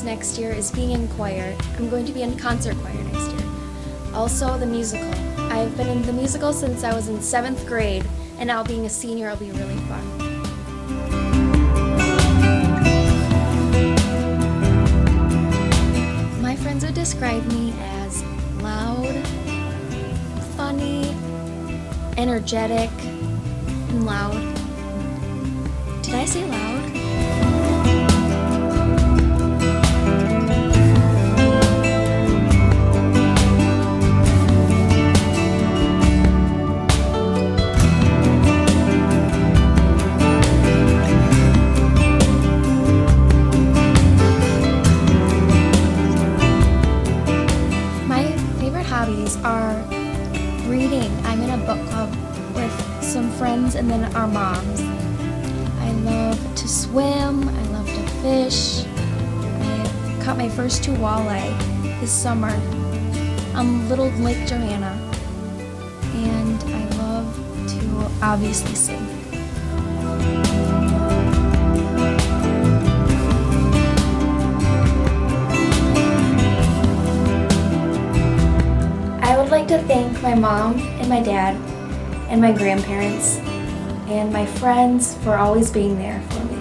Next year is being in choir. I'm going to be in concert choir next year. Also the musical. I've been in the musical since I was in 7th grade, and now being a senior will be really fun. My friends would describe me as loud, funny, energetic, and loud. Did I say loud? Are reading. I'm in a book club with some friends and then our moms. I love to swim. I love to fish. I caught my first 2 walleye this summer on Little Lake Johanna. And I love to obviously sing. I would like to thank my mom and my dad and my grandparents and my friends for always being there for me.